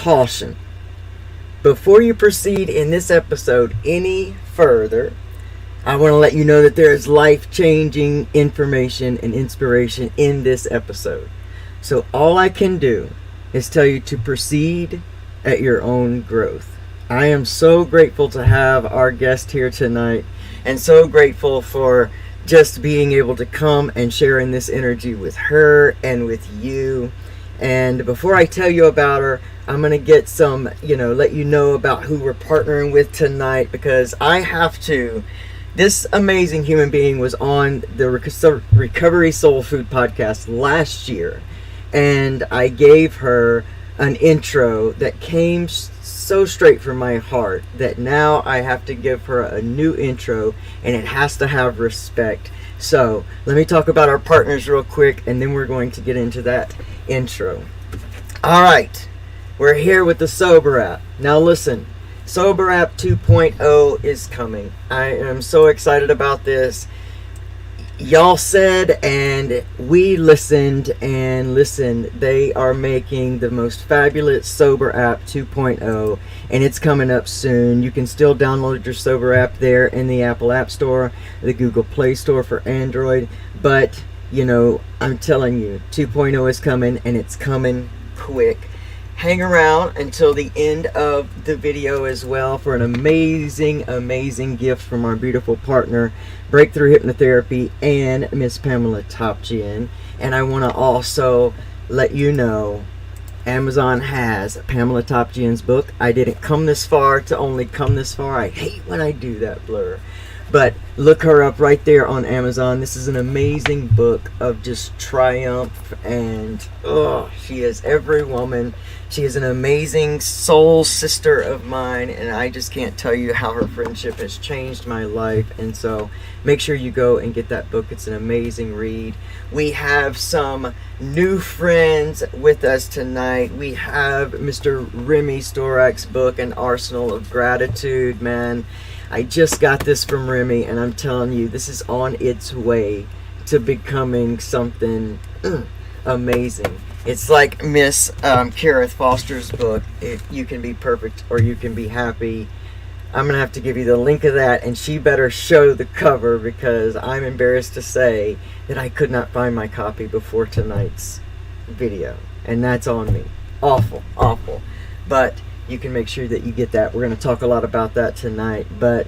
caution. Before you proceed in this episode any further, I want to let you know that there is life-changing information and inspiration in this episode. So all I can do is tell you to proceed at your own growth. I am so grateful to have our guest here tonight, and so grateful for just being able to come and share in this energy with her and with you. And before I tell you about her, I'm going to get some, let you know about who we're partnering with tonight, because I have to. This amazing human being was on the Recovery Soul Food podcast last year, and I gave her an intro that came so straight from my heart that now I have to give her a new intro, and it has to have respect. So let me talk about our partners real quick, and then we're going to get into that intro. All right, we're here with the Sober app. Now listen, Sober app 2.0 is coming. I am so excited about this. Y'all said, and we listened and listened, they are making the most fabulous Sober app 2.0, and it's coming up soon. You can still download your Sober app there in the Apple App Store, the Google Play Store for Android, but I'm telling you, 2.0 is coming, and it's coming quick. Hang around until the end of the video as well for an amazing gift from our beautiful partner, Breakthrough Hypnotherapy and Miss Pamela Topjian. And I want to also let you know, Amazon has Pamela Topjian's book. I didn't come this far to only come this far. I hate when I do that, Blur. But look her up right there on Amazon. This is an amazing book of just triumph, and she is every woman. She is an amazing soul sister of mine, and I just can't tell you how her friendship has changed my life. And so make sure you go and get that book. It's an amazing read. We have some new friends with us tonight. We have Mr. Remy Storak's book, An Arsenal of Gratitude. Man, I just got this from Remy, and I'm telling you, this is on its way to becoming something amazing. It's like Miss Karith Foster's book, You Can Be Perfect or You Can Be Happy. I'm going to have to give you the link of that, and she better show the cover, because I'm embarrassed to say that I could not find my copy before tonight's video. And that's on me. Awful. But you can make sure that you get that. We're going to talk a lot about that tonight. But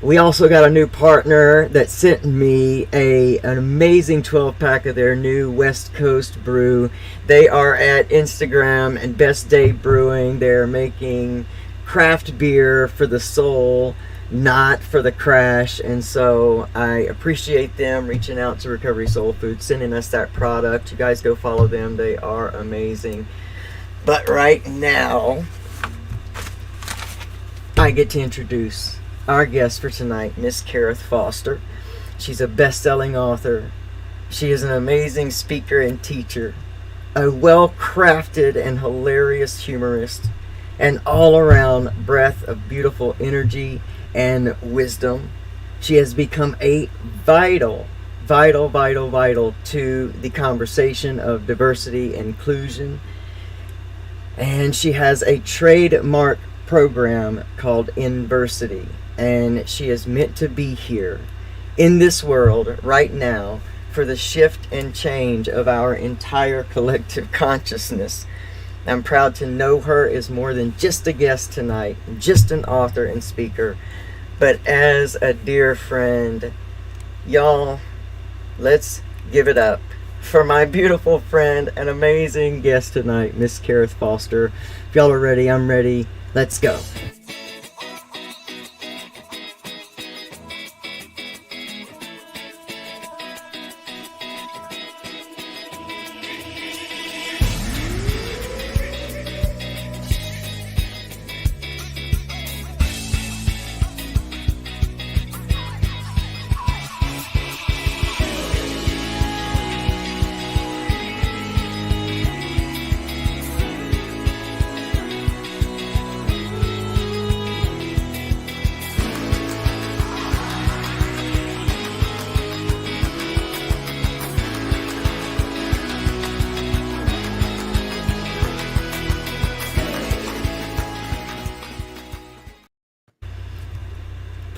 we also got a new partner that sent me an amazing 12-pack of their new West Coast brew. They are at Instagram and Best Day Brewing. They're making craft beer for the soul, not for the crash. And so I appreciate them reaching out to Recovery Soul Food, sending us that product. You guys go follow them. They are amazing. But right now, I get to introduce our guest for tonight, Miss Karith Foster. She's a best-selling author. She is an amazing speaker and teacher, a well-crafted and hilarious humorist, an all-around breath of beautiful energy and wisdom. She has become a vital to the conversation of diversity and inclusion. And she has a trademark program called Inversity, and she is meant to be here in this world right now for the shift and change of our entire collective consciousness. I'm proud to know her as more than just a guest tonight, just an author and speaker, but as a dear friend. Y'all, let's give it up for my beautiful friend and amazing guest tonight, Miss Karith Foster. If y'all are ready, I'm ready. Let's go.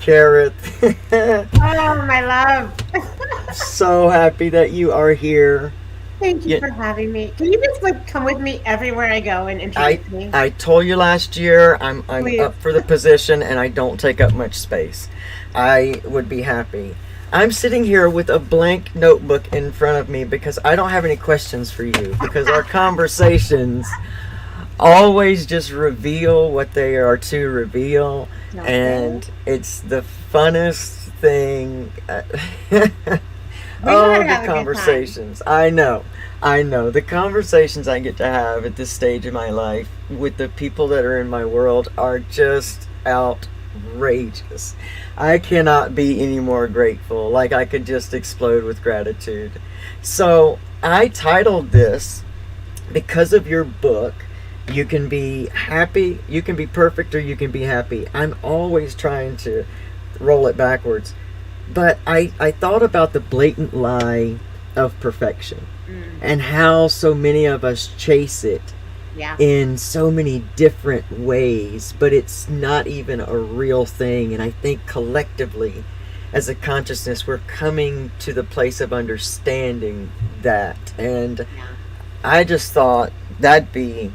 Karith. Oh, my love. So happy that you are here. Thank you Yeah, for having me. Can you just like come with me everywhere I go and I introduce me? I told you last year I'm Please. up for the position and I don't take up much space. I would be happy. I'm sitting here with a blank notebook in front of me because I don't have any questions for you because our conversations always just reveal what they are to reveal, Don't they? and it's the funnest thing. We know how Oh, to the have a good time. conversations. I know. The conversations I get to have at this stage of my life with the people that are in my world are just outrageous. I cannot be any more grateful. Like, I could just explode with gratitude. So, I titled this because of your book. You can be happy, you can be perfect, or you can be happy. I'm always trying to roll it backwards. But I thought about the blatant lie of perfection Mm, and how so many of us chase it yeah. in so many different ways, but it's not even a real thing. And I think collectively, as a consciousness, we're coming to the place of understanding that. And Yeah. I just thought that'd be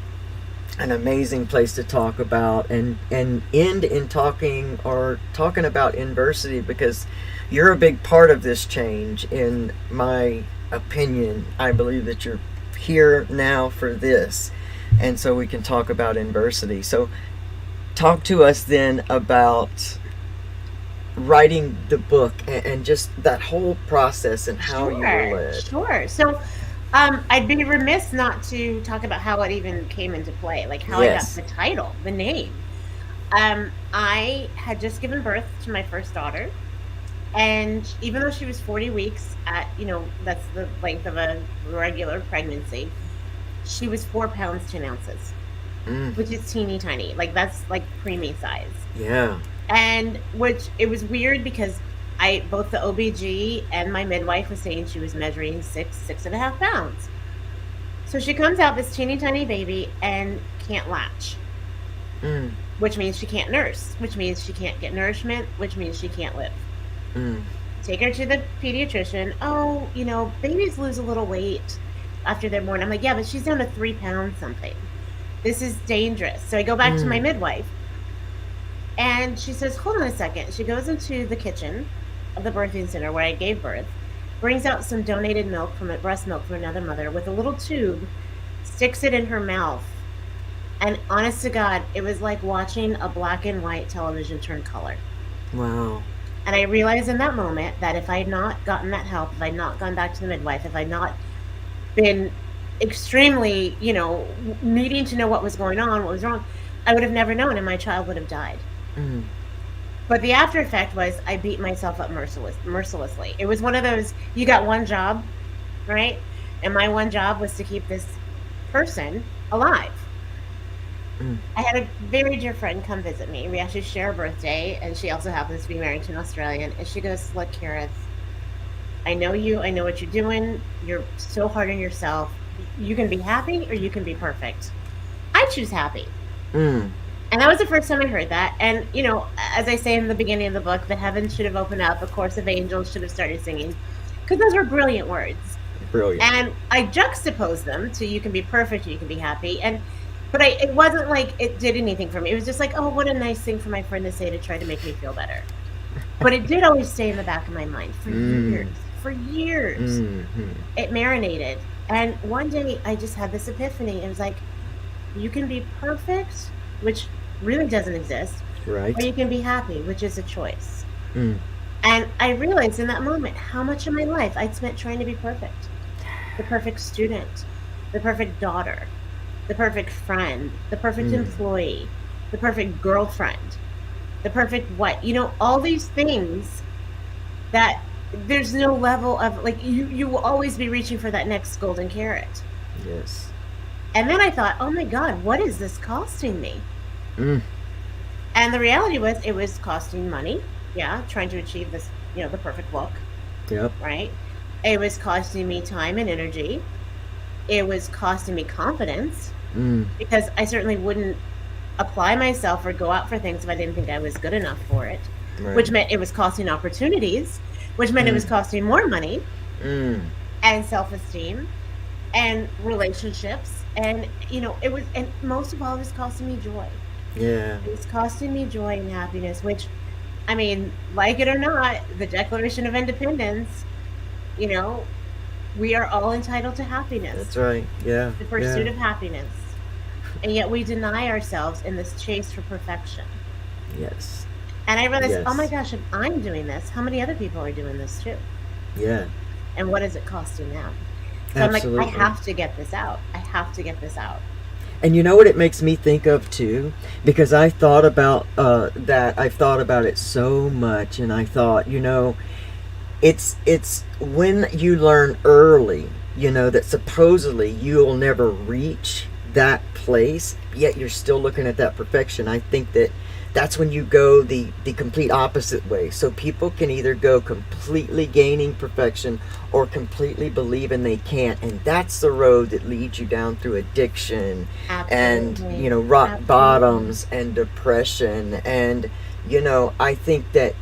an amazing place to talk about and end in talking about inversity because you're a big part of this change in my opinion. I believe that you're here now for this, and so we can talk about inversity. So talk to us then about writing the book and just that whole process and how you were Sure. led. Sure. So, I'd be remiss not to talk about how it even came into play, like how I got Yes. the title, the name. I had just given birth to my first daughter. And even though she was 40 weeks at, that's the length of a regular pregnancy, she was 4 pounds, 10 ounces, Mm, which is teeny tiny. Like that's like preemie size. yeah. And which it was weird because both the OBG and my midwife was saying she was measuring 6.5 pounds. So she comes out this teeny tiny baby and can't latch, Mm, which means she can't nurse, which means she can't get nourishment, which means she can't live. mm, Take her to the pediatrician. Oh, babies lose a little weight after they're born. I'm like, yeah, but she's down to 3 pounds something. This is dangerous. So I go back to my mm. midwife and she says, hold on a second. She goes into the kitchen of the birthing center where I gave birth, brings out some donated milk from it, breast milk from another mother with a little tube, sticks it in her mouth. And honest to God, it was like watching a black and white television turn color. Wow. And I realized in that moment that if I had not gotten that help, if I had not gone back to the midwife, if I had not been extremely, needing to know what was going on, what was wrong, I would have never known and my child would have died. Mm, But the after effect was I beat myself up mercilessly. It was one of those, you got one job, right? And my one job was to keep this person alive. mm. I had a very dear friend come visit me. We actually share a birthday, and she also happens to be married to an Australian. And she goes, look, Karith, I know you. I know what you're doing. You're so hard on yourself. You can be happy or you can be perfect. I choose happy. Mm. And that was the first time I heard that. And, as I say in the beginning of the book, the heavens should have opened up. A chorus of angels should have started singing because those were brilliant words. Brilliant. And I juxtaposed them to you can be perfect, you can be happy. But it wasn't like it did anything for me. It was just like, oh, what a nice thing for my friend to say to try to make me feel better. But it did always stay in the back of my mind for years. Mm. For years. Mm-hmm. It marinated. And one day I just had this epiphany. It was like, you can be perfect, which really doesn't exist, or Right. you can be happy, which is a choice. Mm. And I realized in that moment how much of my life I'd spent trying to be perfect. The perfect student, the perfect daughter, the perfect friend, the perfect Mm. employee, the perfect girlfriend, the perfect what, all these things that there's no level of like you will always be reaching for that next golden carrot. Yes. And then I thought, oh my God, what is this costing me? Mm. And the reality was it was costing money. Yeah, trying to achieve this, the perfect look, Yep. right? It was costing me time and energy. It was costing me confidence Mm. because I certainly wouldn't apply myself or go out for things if I didn't think I was good enough for it. Right. which meant it was costing opportunities, which meant it was costing more money and self-esteem and relationships. And, and most of all, it was costing me joy. Yeah. It was costing me joy and happiness, which, I mean, like it or not, the Declaration of Independence, we are all entitled to happiness. That's right. Yeah. The pursuit of happiness. And yet we deny ourselves in this chase for perfection. Yes. And I realized, oh my gosh, if I'm doing this, how many other people are doing this too? Yeah. And what is it costing them? So Absolutely. I'm like, I have to get this out. I have to get this out. And you know what it makes me think of too? Because I thought about that. I've thought about it so much, and I thought, it's when you learn early, that supposedly you'll never reach that place, yet you're still looking at that perfection. I think that's when you go the complete opposite way. So people can either go completely gaining perfection or completely believing they can't. And that's the road that leads you down through addiction. Absolutely. And, rock bottoms and depression. And, I think that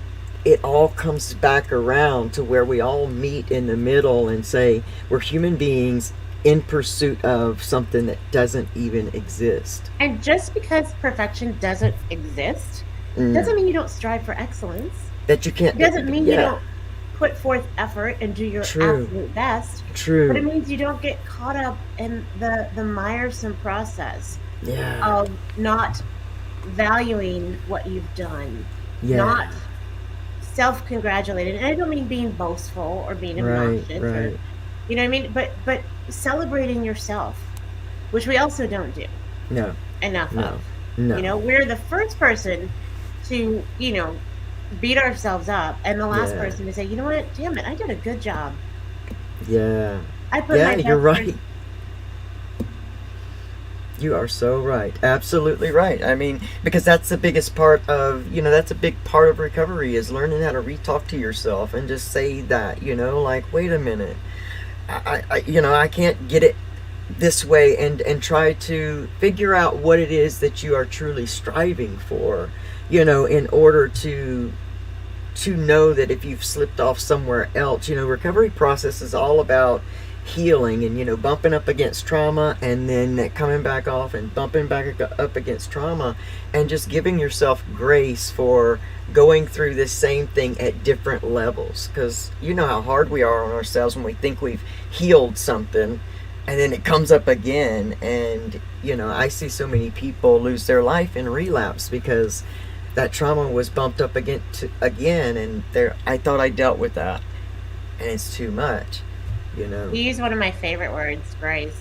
it all comes back around to where we all meet in the middle and say we're human beings in pursuit of something that doesn't even exist. And just because perfection doesn't exist doesn't mean you don't strive for excellence. That you can't. It doesn't mean you don't put forth effort and do your absolute best. True. But it means you don't get caught up in the miresome process of not valuing what you've done, not self-congratulating. And I don't mean being boastful or being obnoxious or, you know what I mean? But celebrating yourself, which we also don't do enough of. No. We're the first person to, beat ourselves up, and the last person to say, you know what, damn it, I did a good job. Yeah. I put my you're right. You are so right. Absolutely right. I mean, because that's the biggest part of, that's a big part of recovery, is learning how to re-talk to yourself and just say that, like, wait a minute. I can't get it this way, and try to figure out what it is that you are truly striving for, in order to know that if you've slipped off somewhere else. Recovery process is all about healing and, bumping up against trauma and then coming back off and bumping back up against trauma, and just giving yourself grace for going through this same thing at different levels. Because you know how hard we are on ourselves when we think we've healed something and then it comes up again. And I see so many people lose their life in relapse because that trauma was bumped up again, and I thought I dealt with that, and it's too much. You use one of my favorite words, grace.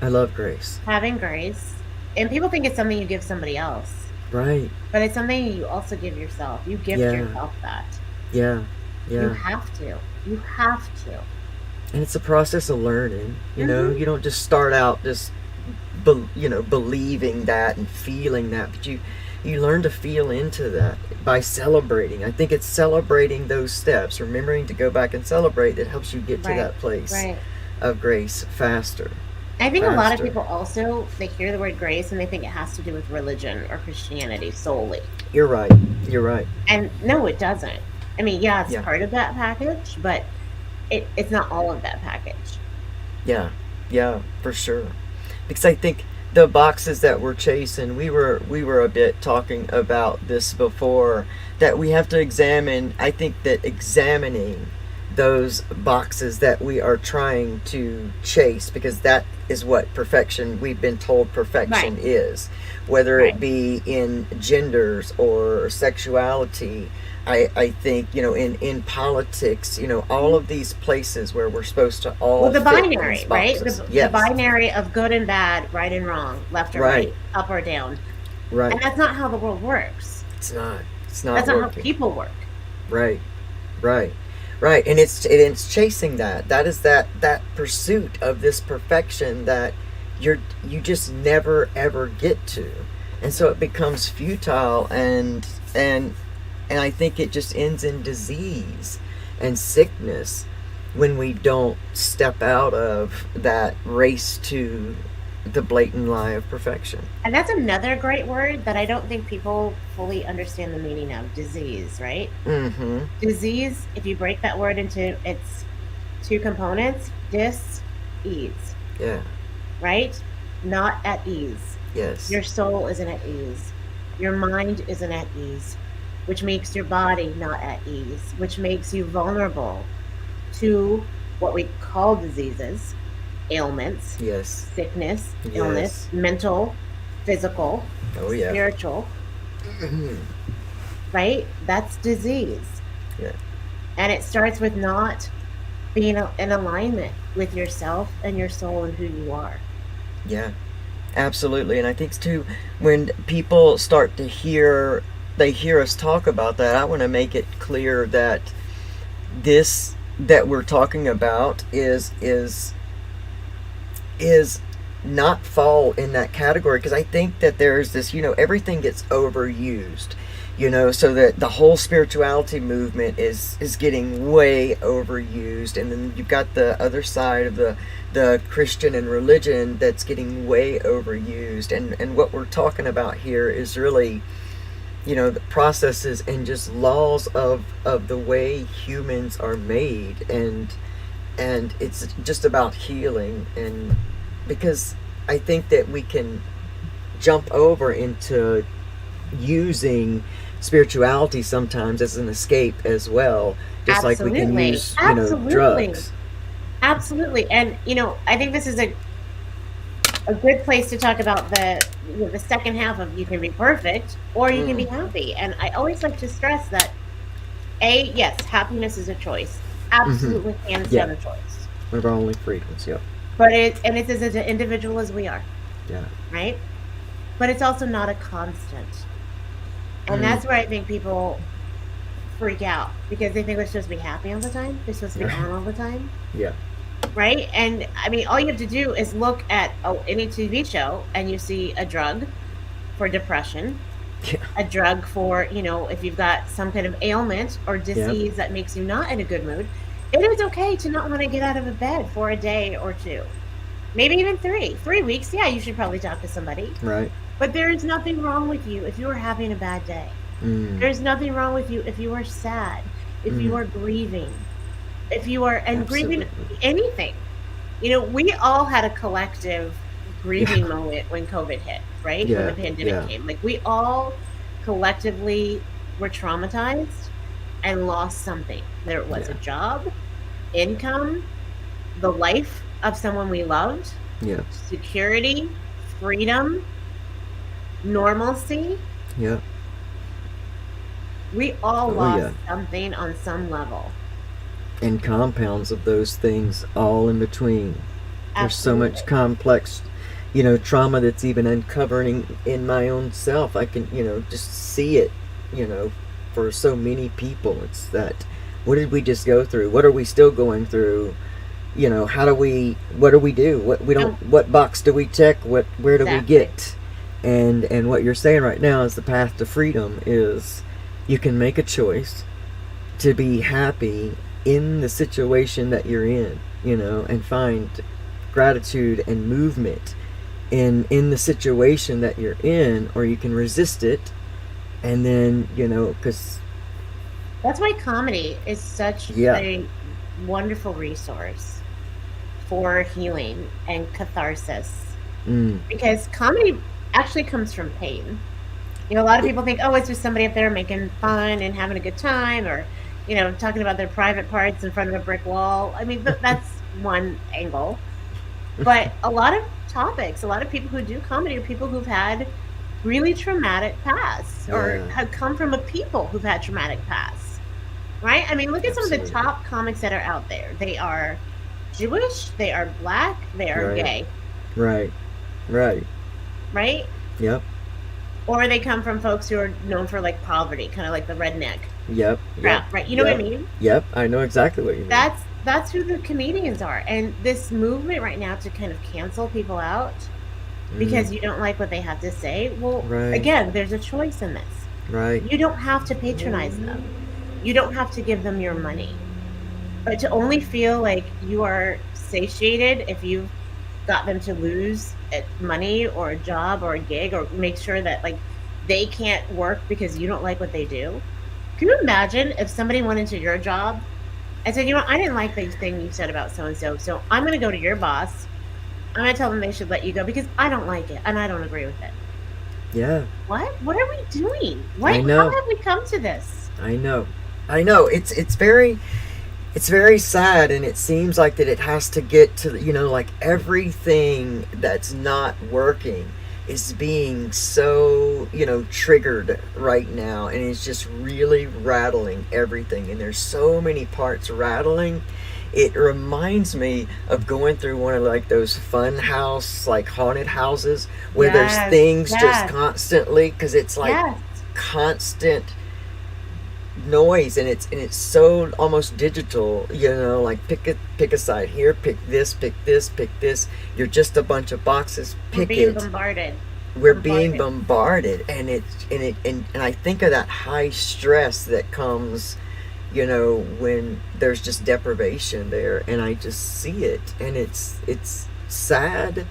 I love grace. Having grace. And people think it's something you give somebody else. Right. But it's something you also give yourself. You gift yourself that. Yeah. You have to. You have to. And it's a process of learning. You don't just start out just, believing that and feeling that, but you learn to feel into that by celebrating. I think it's celebrating those steps, remembering to go back and celebrate, that helps you get to that place of grace faster. I think a lot of people also, they hear the word grace and they think it has to do with religion or Christianity solely. You're right. And no, it doesn't. I mean, it's part of that package, but it's not all of that package. Yeah, for sure. Because I think the boxes that we're chasing, we were a bit talking about this before, that we have to examine. I think that examining those boxes that we are trying to chase, because that is what perfection, we've been told perfection is, whether it be in genders or sexuality. I think, in politics, all of these places where we're supposed to all the fit binary, right? The binary of good and bad, right and wrong, left or right, up or down. Right. And that's not how the world works. It's not That's working. not how people work. Right. And it's chasing that. That is that pursuit of this perfection that you just never ever get to. And so it becomes futile, and I think it just ends in disease and sickness when we don't step out of that race to the blatant lie of perfection. And that's another great word that I don't think people fully understand the meaning of, disease, right? Mm-hmm. Disease, if you break that word into its two components, dis-ease, Yeah. right? Not at ease. Yes. Your soul isn't at ease. Your mind isn't at ease, which makes your body not at ease, which makes you vulnerable to what we call diseases, ailments, Yes. sickness, Yes. illness, mental, physical, Oh yeah. spiritual, Mm-hmm. right? That's disease. Yeah. And it starts with not being in alignment with yourself and your soul and who you are. Yeah. Absolutely. And I think too, when people start to hear us talk about that, I want to make it clear that this that we're talking about is not fall in that category, because I think that there's this, everything gets overused, so that the whole spirituality movement is getting way overused, and then you've got the other side of the Christian and religion that's getting way overused, and what we're talking about here is really, the processes and just laws of the way humans are made, and it's just about healing. And because I think that we can jump over into using spirituality sometimes as an escape as well, just like we can use drugs. Absolutely. And I think this is a good place to talk about the second half of, you can be perfect or you can be happy. And I always like to stress that yes, happiness is a choice, absolutely, hands down a choice. One of our only freedoms. Yeah. But it's as an individual as we are. Yeah. Right? But it's also not a constant. And that's where I think people freak out, because they think they're supposed to be happy all the time. They're supposed to be on all the time. Yeah. Right? And I mean, all you have to do is look at any TV show and you see a drug for depression, a drug for, if you've got some kind of ailment or disease that makes you not in a good mood. It is okay to not want to get out of a bed for a day or two, maybe even 3 weeks. Yeah, you should probably talk to somebody. Right. But there is nothing wrong with you if you are having a bad day. There's nothing wrong with you if you are sad, if you are grieving, if you are grieving anything. We all had a collective grieving moment when COVID hit, right? When the pandemic came. Like, we all collectively were traumatized and lost something. There was a job, income, the life of someone we loved, security, freedom, normalcy. Yeah. We all lost something on some level. And compounds of those things all in between. Absolutely. There's so much complex, trauma that's even uncovering in my own self. I can, just see it, for so many people. It's that, what did we just go through? What are we still going through? What do we do? What box do we check? Where do we get? And what you're saying right now is the path to freedom is you can make a choice to be happy in the situation that you're in, and find gratitude and movement in the situation that you're in, or you can resist it. And then, because that's why comedy is such a wonderful resource for healing and catharsis. Because comedy actually comes from pain. A lot of people think, it's just somebody up there making fun and having a good time, or talking about their private parts in front of a brick wall. I mean, that's one angle. But a lot of topics, a lot of people who do comedy are people who've had really traumatic pasts, or have come from a people who've had traumatic pasts, right? I mean, look at some of the top comics that are out there. They are Jewish, they are Black, they are gay. Right? Yep. Or they come from folks who are known for, like, poverty, kind of like the redneck. Yep. Right? You know what I mean? Yep, I know exactly what you mean. That's who the comedians are. And this movement right now to kind of cancel people out because you don't like what they have to say, well, again, there's a choice in this. Right. You don't have to patronize them. You don't have to give them your money. But to only feel like you are satiated if you've got them to lose money or a job or a gig, or make sure that like they can't work because you don't like what they do. Can you imagine if somebody went into your job and said, you know, I didn't like the thing you said about so and so, so I'm going to go to your boss. I'm going to tell them they should let you go because I don't like it and I don't agree with it. Yeah. What are we doing? I know. How have we come to this? I know. It's very sad, and it seems like that it has to get to, like everything that's not working is being so, triggered right now, and it's just really rattling everything, and there's so many parts rattling. It reminds me of going through one of like those fun house, like haunted houses where there's things just constantly, because it's like constant noise, and it's so almost digital, like pick a side here, pick this, you're just a bunch of boxes, pick it. We're being bombarded, and I think of that high stress that comes, when there's just deprivation there, and I just see it, and it's sad,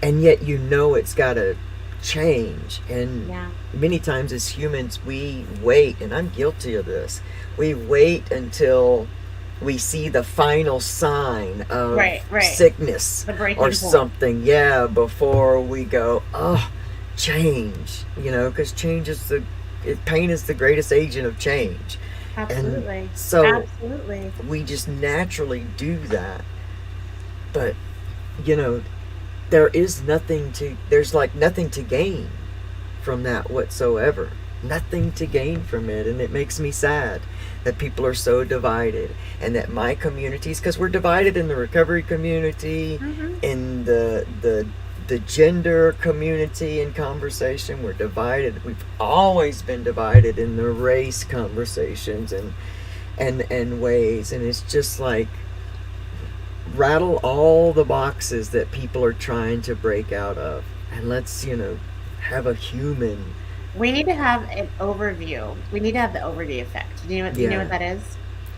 and yet it's got to change. And many times as humans we wait, and I'm guilty of this, we wait until we see the final sign of sickness or something, before we go, oh, change, because change is pain is the greatest agent of change. Absolutely. And so absolutely, we just naturally do that, but there's nothing to gain from that whatsoever. Nothing to gain from it, and it makes me sad that people are so divided, and that my communities, because we're divided in the recovery community, in the gender community and conversation, we're divided. We've always been divided in the race conversations and ways, and it's just like, rattle all the boxes that people are trying to break out of, and let's have a human. We need to have an overview. We need to have the overview effect. Do you know what that is?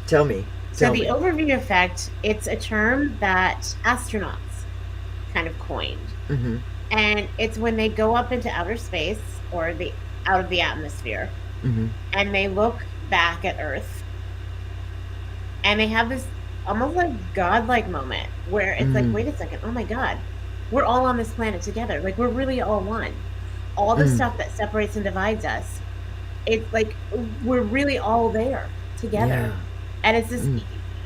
Tell me. So the overview effect, it's a term that astronauts kind of coined. And it's when they go up into outer space, or out of the atmosphere, and they look back at Earth, and they have this almost like godlike moment where it's like, wait a second, oh my God, we're all on this planet together. Like, we're really all one. All the stuff that separates and divides us, it's like we're really all there together. And it's this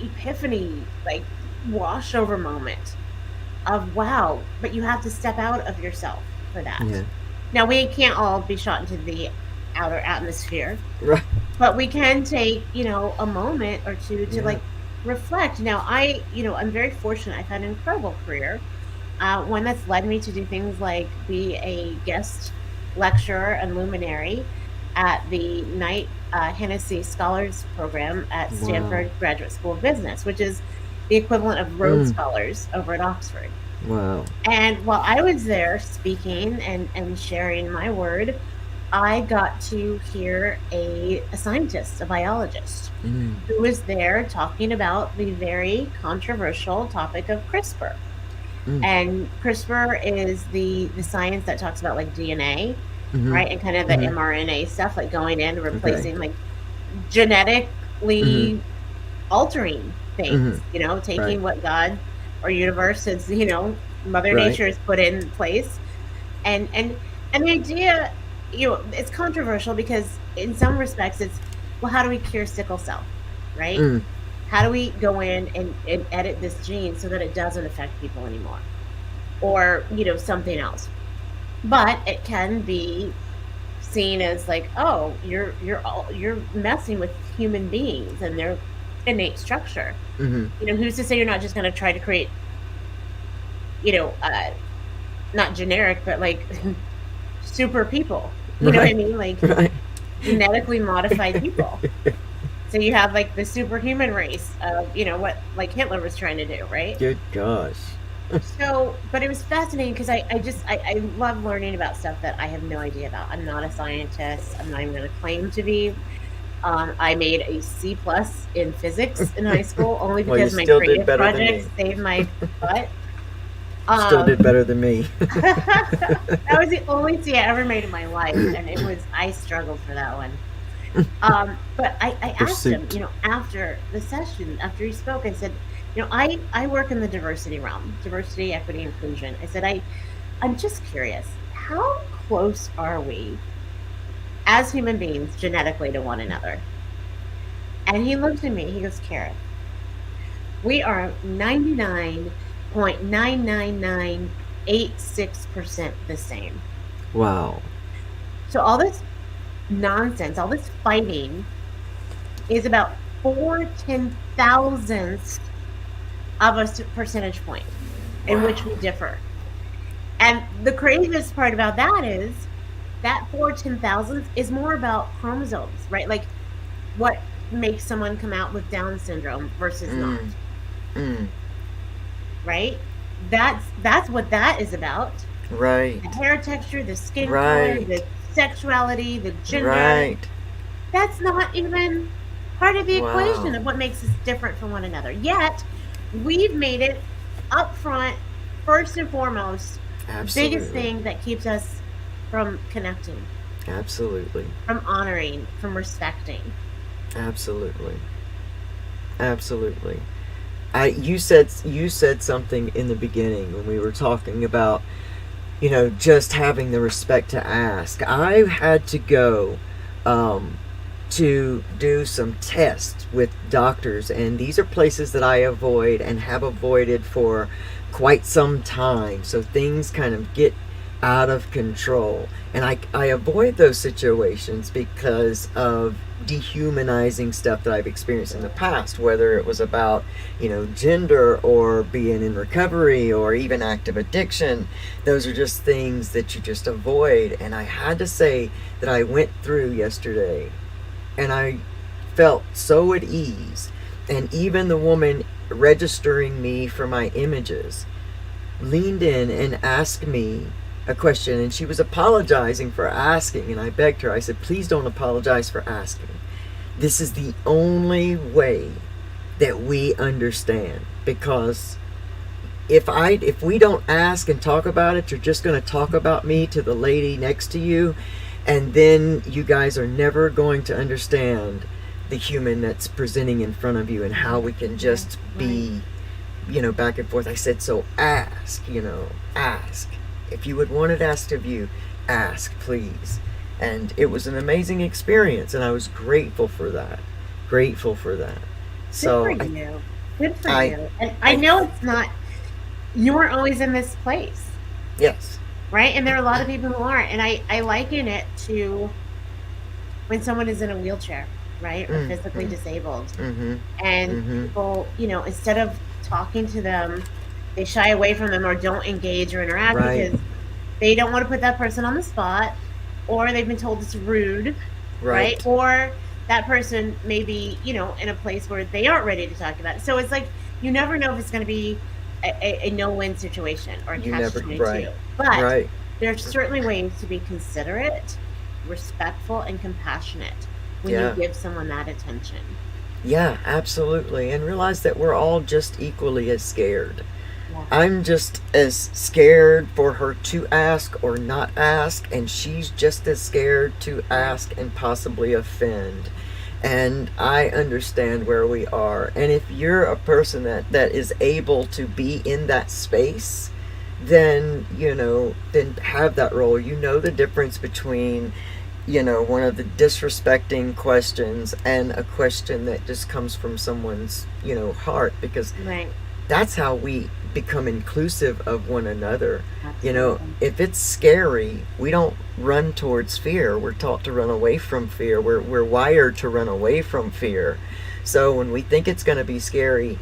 epiphany, like washover moment of, wow, but you have to step out of yourself for that. Now, we can't all be shot into the outer atmosphere, but we can take, a moment or two to like reflect. Now, I'm very fortunate. I've had an incredible career, one that's led me to do things like be a guest lecturer and luminary at the Knight Hennessy Scholars Program at Stanford Graduate School of Business, which is the equivalent of Rhodes Scholars over at Oxford. Wow. And while I was there speaking and sharing my word, I got to hear a scientist, a biologist, who was there talking about the very controversial topic of CRISPR. And CRISPR is the science that talks about like DNA, right? And kind of the mRNA stuff, like going in and replacing like genetically altering things, taking what God or universe has, Mother Nature has put in place. And the idea, it's controversial because in some respects it's, well, how do we cure sickle cell, right? How do we go in and edit this gene so that it doesn't affect people anymore? Or, something else. But it can be seen as like, oh, you're messing with human beings and their innate structure. Who's to say you're not just going to try to create, not generic, but like super people. You know what I mean? Like genetically modified people. So you have like the superhuman race of, what like Hitler was trying to do, right? Good gosh. So, but it was fascinating because I love learning about stuff that I have no idea about. I'm not a scientist. I'm not even going to claim to be. I made a C+ in physics in high school only because my creative project saved my butt. Still did Um, better than me. that was the only tea I ever made in my life, and I struggled for that one. But I asked him, Pursuit. after the session, after he spoke, I said, I work in the diversity realm, diversity, equity, inclusion. I said, I'm just curious, how close are we as human beings genetically to one another? And he looked at me, he goes, Karith, we are 99.99986% the same. Wow. So all this nonsense, all this fighting is about 4/10,000ths of a percentage point in which we differ. And the craziest part about that is that 4/10,000ths is more about chromosomes, right? Like what makes someone come out with Down syndrome versus not, right? That's what that is about. Right. The hair texture, the skin color, Right. the sexuality, the gender. Right. That's not even part of the equation Wow. of what makes us different from one another. Yet, we've made it up front, first and foremost, Absolutely. biggest thing that keeps us from connecting, Absolutely. from honoring, from respecting. Absolutely. Absolutely. You said something in the beginning when we were talking about, just having the respect to ask. I had to go to do some tests with doctors, and these are places that I avoid and have avoided for quite some time. So things kind of get out of control, and I avoid those situations because of dehumanizing stuff that I've experienced in the past, whether it was about gender or being in recovery or even active addiction. Those are just things that you just avoid. And I had to say that I went through yesterday and I felt so at ease. And even the woman registering me for my images leaned in and asked me a question, and she was apologizing for asking, and I begged her. I said, please don't apologize for asking. This is the only way that we understand, because if we don't ask and talk about it, you're just going to talk about me to the lady next to you, and then you guys are never going to understand the human that's presenting in front of you and how we can just be back and forth. I said, so ask. If you would want it asked of you, ask, please. And it was an amazing experience, and I was grateful for that. Grateful for that. So Good for you. Good for you. And I know it's not, you weren't always in this place. Yes. Right? And there are a lot of people who aren't. And I liken it to when someone is in a wheelchair, right? Or physically disabled. And people, instead of talking to them, they shy away from them or don't engage or interact because they don't want to put that person on the spot, or they've been told it's rude, right? Or that person may be, in a place where they aren't ready to talk about it. So it's like, you never know if it's going to be a no-win situation or a catch-22. But there's certainly ways to be considerate, respectful, and compassionate when you give someone that attention. Yeah, absolutely. And realize that we're all just equally as scared. I'm just as scared for her to ask or not ask, and she's just as scared to ask and possibly offend. And I understand where we are. And if you're a person that is able to be in that space, then, then have that role. You know the difference between, one of the disrespecting questions and a question that just comes from someone's, heart, because that's how we become inclusive of one another. Absolutely. If it's scary, we don't run towards fear. We're taught to run away from fear. We're wired to run away from fear. So when we think it's going to be scary,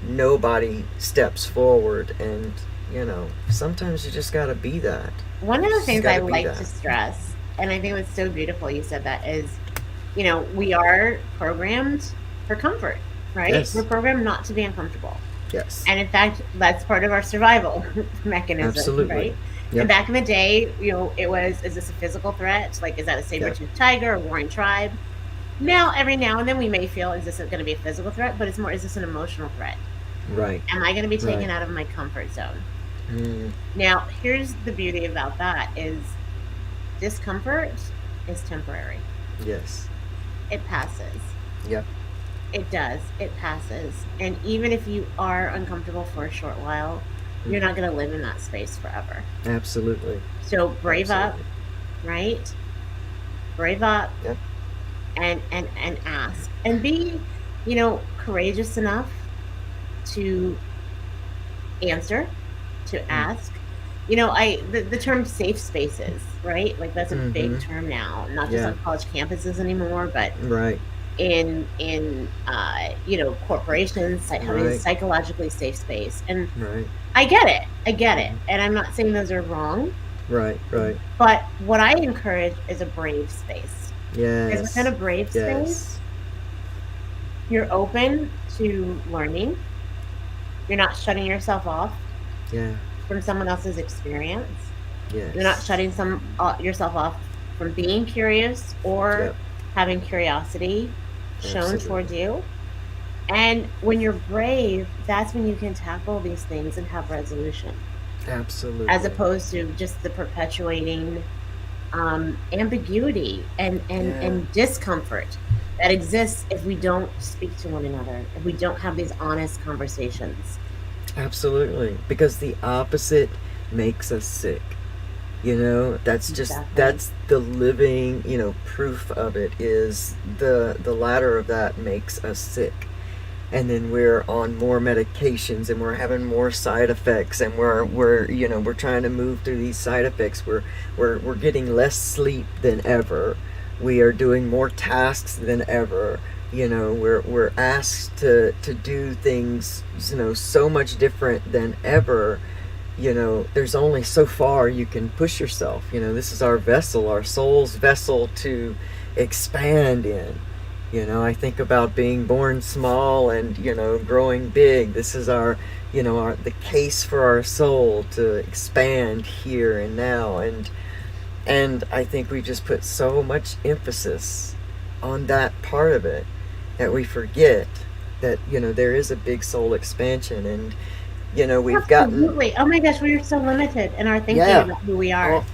nobody steps forward. And sometimes you just got to be that. One of the things I like to stress, and I think it's so beautiful you said that, is we are programmed for comfort, right? Yes. We're programmed not to be uncomfortable. Yes. And in fact, that's part of our survival mechanism. Absolutely. Right? Yep. And back in the day, it was, is this a physical threat? Like, is that a saber-toothed tiger, a warring tribe? Now, every now and then we may feel, is this going to be a physical threat? But it's more, is this an emotional threat? Right. Am I going to be taken out of my comfort zone? Mm, Now, here's the beauty about that is discomfort is temporary. yes. It passes. Yep. It does. It passes. And even if you are uncomfortable for a short while, you're Mm, not going to live in that space forever. absolutely. So brave up, Absolutely. right? Brave up Yep. and ask and be, courageous enough to answer, to Mm, ask. The term safe spaces, right? Like that's a mm-hmm. big term now, not just Yeah. on college campuses anymore, but Right. in corporations, having a Right. psychologically safe space. And Right. I get it. I get it. Mm-hmm. And I'm not saying those are wrong, Right. Right. but what I encourage is a brave space. Because within Yes. a brave space, Yes. you're open to learning. You're not shutting yourself off Yeah. from someone else's experience. You're not Yes. shutting yourself off from being curious or Yep. having curiosity shown towards Absolutely. you. And when you're brave, that's when you can tackle these things and have resolution, as Absolutely. opposed to just the perpetuating ambiguity Yeah. and discomfort that exists if we don't speak to one another, if we don't have these honest conversations. Absolutely. Because the opposite makes us sick. Exactly. That's the living, proof of it is the latter of that makes us sick. And then we're on more medications and we're having more side effects and we're trying to move through these side effects. We're getting less sleep than ever. We are doing more tasks than ever. We're asked to do things, so much different than ever. There's only so far you can push yourself. This is our vessel, our soul's vessel to expand in. I think about being born small and, growing big. This is the case for our soul to expand here and now. And I think we just put so much emphasis on that part of it that we forget that, there is a big soul expansion. And, we've gotten, Absolutely. Oh my gosh, we are so limited in our thinking yeah. about who we are. Oh,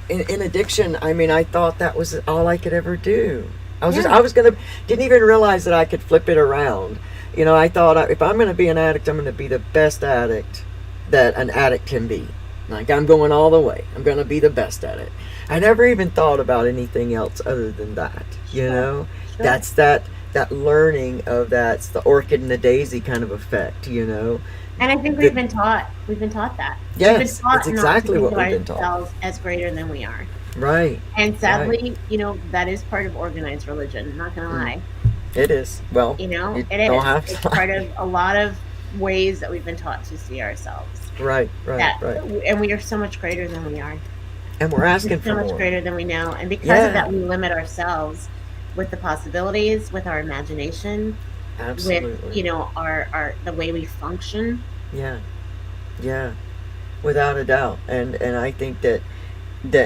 in addiction, I mean, I thought that was all I could ever do. Yeah. I was gonna, didn't even realize that I could flip it around. I thought if I'm gonna be an addict, I'm gonna be the best addict that an addict can be. Like, I'm going all the way. I'm gonna be the best at it. I never even thought about anything else other than that. Sure. Sure. That's that learning of that's the orchid and the daisy kind of effect. And I think The, we've been taught that. We've been yes, it's taught not to exactly think what of we've been taught. ourselves as greater than we are. Right, And right. sadly, that is part of organized religion, not gonna Mm. lie. It is. Well, you It don't is. have It's to. part of a lot of ways that we've been taught to see ourselves. Right, right, That right. and we are so much greater than we are. And we're We're asking so for much more. greater than we know. And because of that, Yeah, we limit ourselves with the possibilities, with our imagination, with, absolutely. our the way we function. Yeah, yeah, without a doubt. And I think that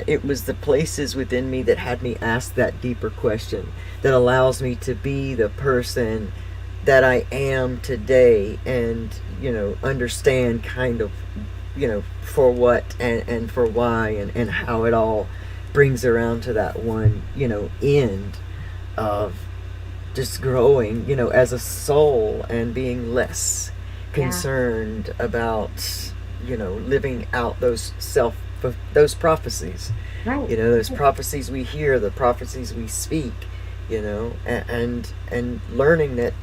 it was the places within me that had me ask that deeper question that allows me to be the person that I am today and, understand kind of, for what and for why and how it all brings around to that one, end of just growing, as a soul and being less Yeah. concerned about, living out those prophecies, Right. those prophecies we hear, the prophecies we speak, and learning that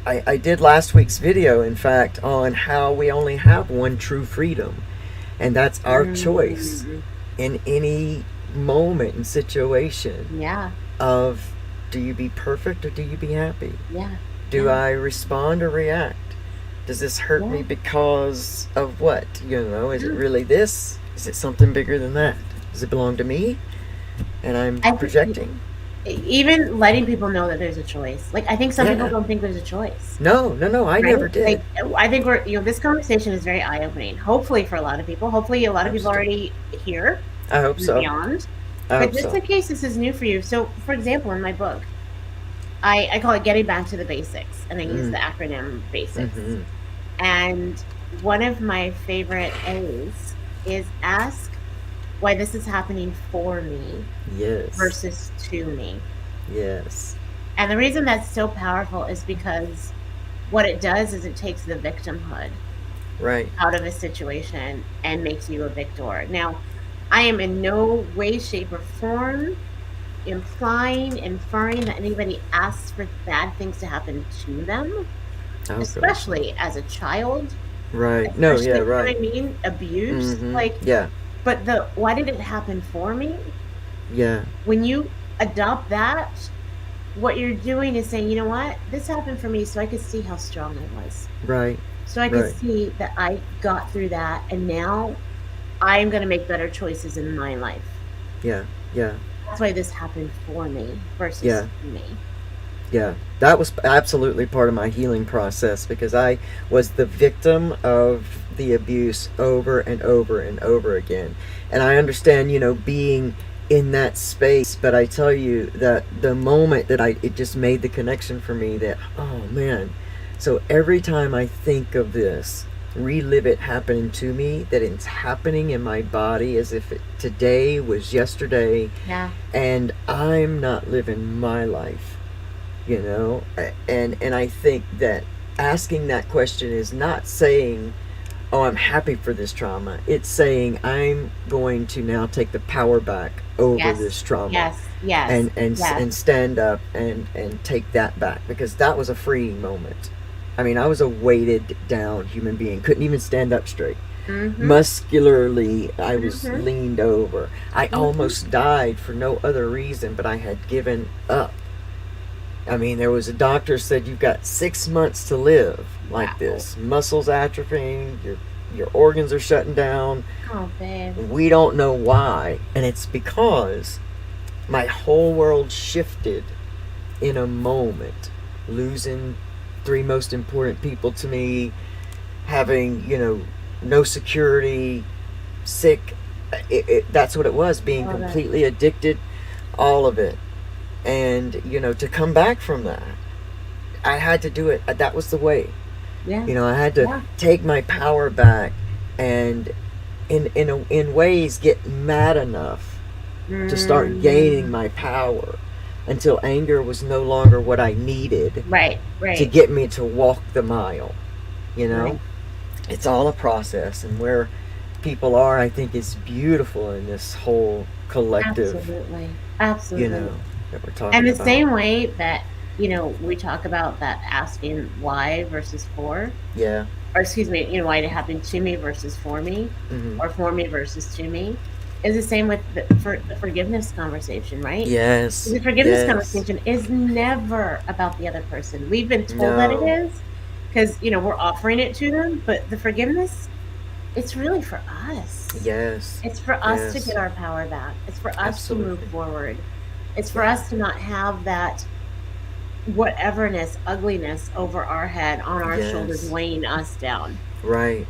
I did last week's video, in fact, on how we only have one true freedom, and that's our choice Mm, in any moment and situation yeah. of, do you be perfect or do you be happy? Yeah. Do Yeah. I respond or react? Does this hurt me Yeah. because of what? Is it Yeah. really this? Is it something bigger than that? Does it belong to me? And I'm I think projecting. even letting people know that there's a choice. Like, I think some people Yeah. don't think there's a choice, No, no, no, I right? never Like, did. I think this conversation is very eye-opening, hopefully for a lot of people. Hopefully a lot of people Absolutely. already here I hope and so. beyond. I But hope just so. in case this is new for you, so for example, in my book, I call it Getting Back to the Basics, and I use Mm. the acronym BASICS. Mm-hmm. And one of my favorite A's is ask why this is happening for me Yes. versus to me. Yes. And the reason that's so powerful is because what it does is it takes the victimhood Right. out of a situation and makes you a victor. Now, I am in no way, shape, or form implying, inferring that anybody asks for bad things to happen to them, Oh, gosh. especially as a child. Right. No, yeah, Especially, you know what right. I mean? Abuse. Mm-hmm. Like, Yeah. but why did it happen for me? Yeah. When you adopt that, what you're doing is saying, you know what? This happened for me so I could see how strong I was. Right. So I could Right. see that I got through that, and now I am going to make better choices in my life. Yeah. Yeah. That's why this happened for me versus Yeah. me. Yeah, that was absolutely part of my healing process because I was the victim of the abuse over and over and over again. And I understand, being in that space, but I tell you that the moment that it just made the connection for me that, oh man, so every time I think of this, relive it happening to me, that it's happening in my body as if today was yesterday, Yeah. and I'm not living my life, and I think that asking that question is not saying, oh, I'm happy for this trauma. It's saying I'm going to now take the power back over Yes. this trauma, Yes. Yes. and yes. stand up and take that back, because that was a freeing moment. I mean, I was a weighted down human being, couldn't even stand up straight. Mm-hmm. Muscularly, I was Mhm. leaned over. I almost died for no other reason, but I had given up. I mean, there was a doctor said you've got 6 months to live like Wow. this. Muscles atrophying, your organs are shutting down. Oh, babe. We don't know why, and it's because my whole world shifted in a moment. Losing 3 most important people to me, having, no security, sick. That's what it was, being All that. completely addicted, all of it. And, to come back from that, I had to do it. That was the way. Yeah. I had to take my power back and in ways get mad enough to start gaining my power until anger was no longer what I needed Right. to get me to walk the mile. Right. It's all a process, and where people are, I think, is beautiful in this whole collective, Absolutely. that we're talking And the about. same way that, we talk about that asking why versus for, Yeah. or excuse me, why it happened to me versus for me, Mm-hmm. or for me versus to me, is the same with the forgiveness conversation, right? Yes. The forgiveness Yes. conversation is never about the other person. We've been told that it No. is because, we're offering it to them, but the forgiveness, it's really for us. Yes. It's for us to Yes. get our power back. It's for us to move Absolutely. forward. It's for Yeah. us to not have that whateverness, ugliness over our head, on our shoulders, Yes. weighing us down. Right.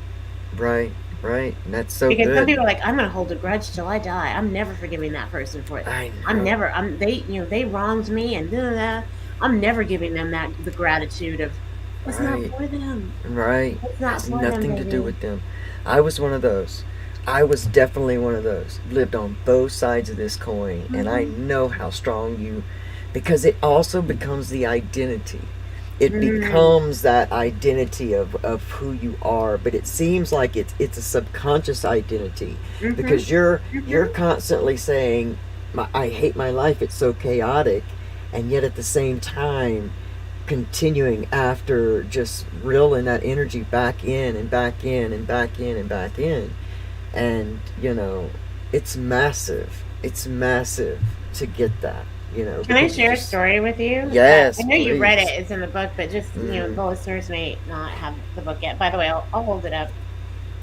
Right. Right. And that's so Because some good. people are like, I'm going to hold a grudge till I die. I'm never forgiving that person for it. I know. They wronged me and blah, blah, blah. I'm never giving them the gratitude of, it's not Right. for them. Right. It's not Has for them, nothing to do baby. with them. I was one of those. I was definitely one of those. Lived on both sides of this coin, and I know how strong because it also becomes the identity. It becomes that identity of who you are, but it seems like it's a subconscious identity, because you're constantly saying, I hate my life, it's so chaotic, and yet at the same time continuing after just reeling that energy back in and back in and back in and back in. And it's massive to get that. Can I share a story with you? Yes, I know you read it. please. It's in the book, but just, the listeners may not have the book yet. By the way, I'll hold it up.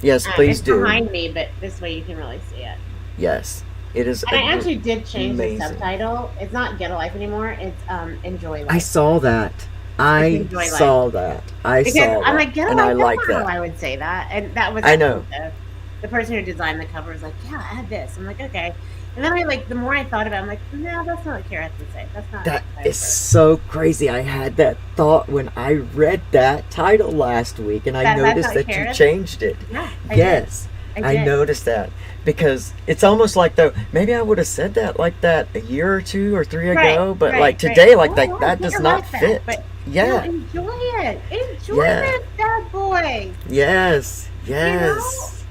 Yes, please It's do. behind me, but this way you can really see it. Yes, it is. And I actually did change amazing. the subtitle. It's not Get a Life anymore. It's Enjoy Life. I saw that. I saw that. I'm like, Get a and Life. I like That's that. not how I would say that. And that was I know. The person who designed the cover was like, yeah, add this. I'm like, okay. And then the more I thought about it, I'm like, no, that's not what Karith would say. That's not That what I is would say. so crazy. I had that thought when I read that title last week, and I That's noticed not that you Karith? changed it. Yeah, I did. Yes, I I did. noticed that because it's almost like though maybe I would have said that like that a year or two or three Right, ago, but right, like right. today, like Oh, wow, that get does your not life back. fit. But, Yeah, enjoy it. Enjoy yeah, this bad boy. yes, You know, yes,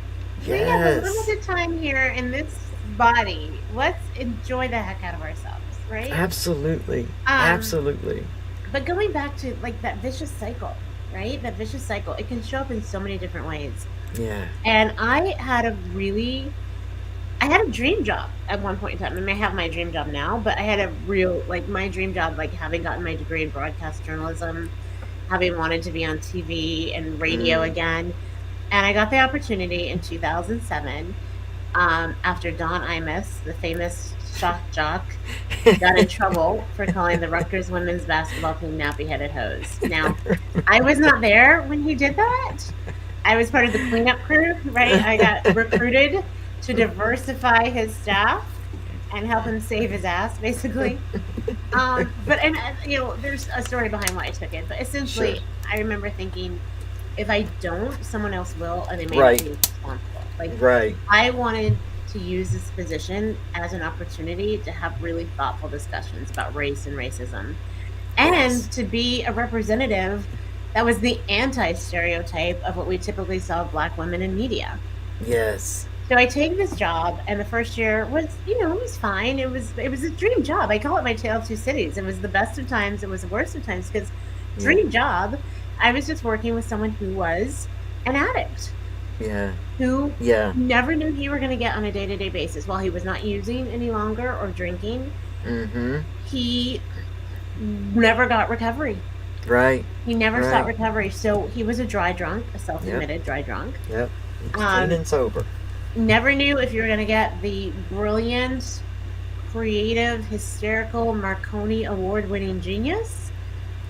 we have a yes. limited time here in this body. Let's enjoy the heck out of ourselves, right? Absolutely, Um, absolutely. but going back to that vicious cycle, right? That vicious cycle, it can show up in so many different ways. Yeah, And I had a dream job at one point in time. I mean, I have my dream job now, but I had a real, my dream job, having gotten my degree in broadcast journalism, having wanted to be on TV and radio mm, again. And I got the opportunity in 2007, after Don Imus, the famous shock jock, got in trouble for calling the Rutgers women's basketball team nappy-headed hose. Now, I was not there when he did that. I was part of the cleanup crew, right? I got recruited to diversify his staff and help him save his ass, basically. But there's a story behind why I took it. But sure. essentially, I remember thinking, if I don't, someone else will, and they may not Right, be responsible. right. I wanted to use this position as an opportunity to have really thoughtful discussions about race and racism, Yes, and to be a representative that was the anti-stereotype of what we typically saw of Black women in media. yes. So I take this job, and the first year was, it was fine. It was a dream job. I call it my tale of two cities. It was the best of times. It was the worst of times because Yeah, dream job. I was just working with someone who was an addict, yeah, who yeah. never knew he were going to get on a day-to-day basis. While he was not using any longer or drinking, Mm-hmm. he never got recovery. Right, He never sought right. recovery. So he was a dry drunk, a Yep, self-admitted dry drunk. yep. It's clean Um, and sober. Never knew if you were going to get the brilliant, creative, hysterical Marconi award-winning genius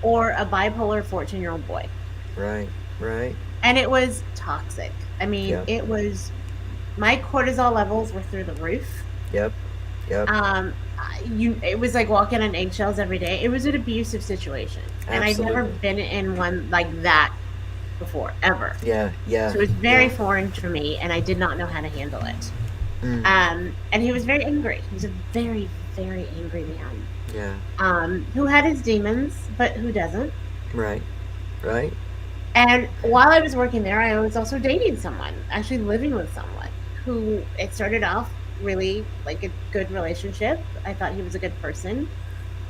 or a bipolar 14-year-old boy. Right, right. And it was toxic. I mean, Yep, my cortisol levels were through the roof. yep, yep. It was like walking on eggshells every day. It was an abusive situation. And I'd never Absolutely. been in one like that before, ever. Yeah, yeah, So it was very yeah. foreign for me, and I did not know how to handle it. Mm, And he was very angry. He was a very, very angry man, yeah. who had his demons, but who doesn't. Right, right. And while I was working there, I was also dating someone, actually living with someone who it started off really like a good relationship. I thought he was a good person.